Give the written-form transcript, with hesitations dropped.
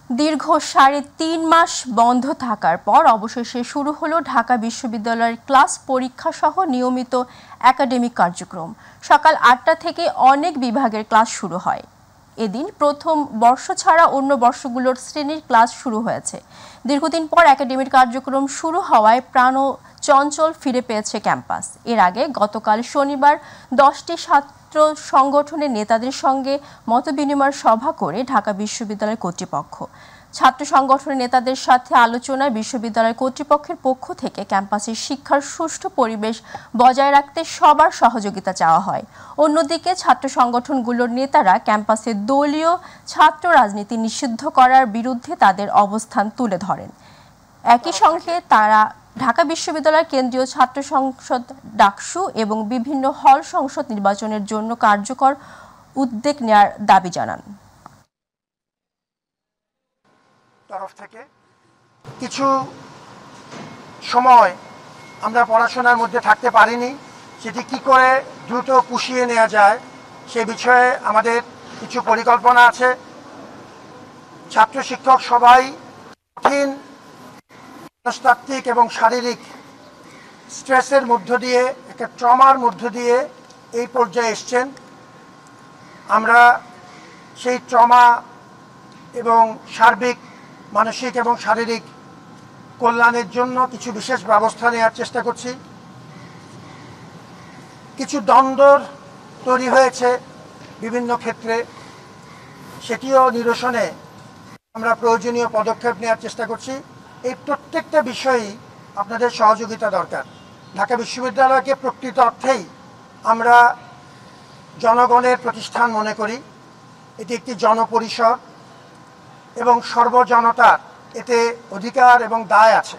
দীর্ঘ ৩.৫ মাস বন্ধ থাকার পর অবশেষে শুরু হলো ঢাকা বিশ্ববিদ্যালয়ের ক্লাস পরীক্ষা সহ নিয়মিত একাডেমিক কার্যক্রম। সকাল ৮টা থেকে অনেক বিভাগের ক্লাস শুরু হয়। এদিন প্রথম বর্ষ ছাড়া অন্য বর্ষগুলোর শ্রেণীর ক্লাস শুরু হয়েছে। দীর্ঘদিন পর একাডেমিক কার্যক্রম শুরু হওয়ায় প্রাণ চঞ্চল ফিরে পেয়েছে ক্যাম্পাস। এর আগে গতকাল শনিবার 10টি ছাত্র সংগঠনের নেতাদের সঙ্গে মতবিনিময় সভা করে ঢাকা বিশ্ববিদ্যালয় কর্তৃপক্ষ। ছাত্র সংগঠনের নেতাদের সাথে আলোচনায় বিশ্ববিদ্যালয় কর্তৃপক্ষের পক্ষ থেকে ক্যাম্পাসের শিক্ষার সুষ্ঠু পরিবেশ বজায় রাখতে সবার সহযোগিতা চাওয়া হয়। অন্যদিকে ছাত্র সংগঠনগুলোর নেতারা ক্যাম্পাসে দলীয় ছাত্র রাজনীতি নিষিদ্ধ করার বিরুদ্ধে তাদের অবস্থান তুলে ধরেন। একই সঙ্গে তারা ঢাকা বিশ্ববিদ্যালয়ের কেন্দ্রীয় ছাত্র সংসদ ডাকসু এবং বিভিন্ন হল সংসদ নির্বাচনের জন্য কার্যকর উদ্যোগ নেওয়ার দাবি জানান। তরফ থেকে কিছু সময় আমরা পড়াশোনার মধ্যে থাকতে পারিনি, সেটি কি করে দ্রুত পুষিয়ে নেওয়া যায় সে বিষয়ে আমাদের কিছু পরিকল্পনা আছে। ছাত্র শিক্ষক সবাই কঠিন মনস্তাত্ত্বিক এবং শারীরিক স্ট্রেসের মধ্য দিয়ে, একটা ট্রমার মধ্য দিয়ে এই পর্যায়ে এসছেন। আমরা সেই ট্রমা এবং সার্বিক মানসিক এবং শারীরিক কল্যাণের জন্য কিছু বিশেষ ব্যবস্থা নেওয়ার চেষ্টা করছি। কিছু দ্বন্দ্ব তৈরি হয়েছে বিভিন্ন ক্ষেত্রে, সেটিও নিরসনে আমরা প্রয়োজনীয় পদক্ষেপ নেওয়ার চেষ্টা করছি। এই প্রত্যেকটা বিষয়েই আপনাদের সহযোগিতা দরকার। ঢাকা বিশ্ববিদ্যালয়কে প্রকৃত অর্থেই আমরা জনগণের প্রতিষ্ঠান মনে করি। এটি একটি জনপরিষদ এবং সর্বজনতার এতে অধিকার এবং দায় আছে।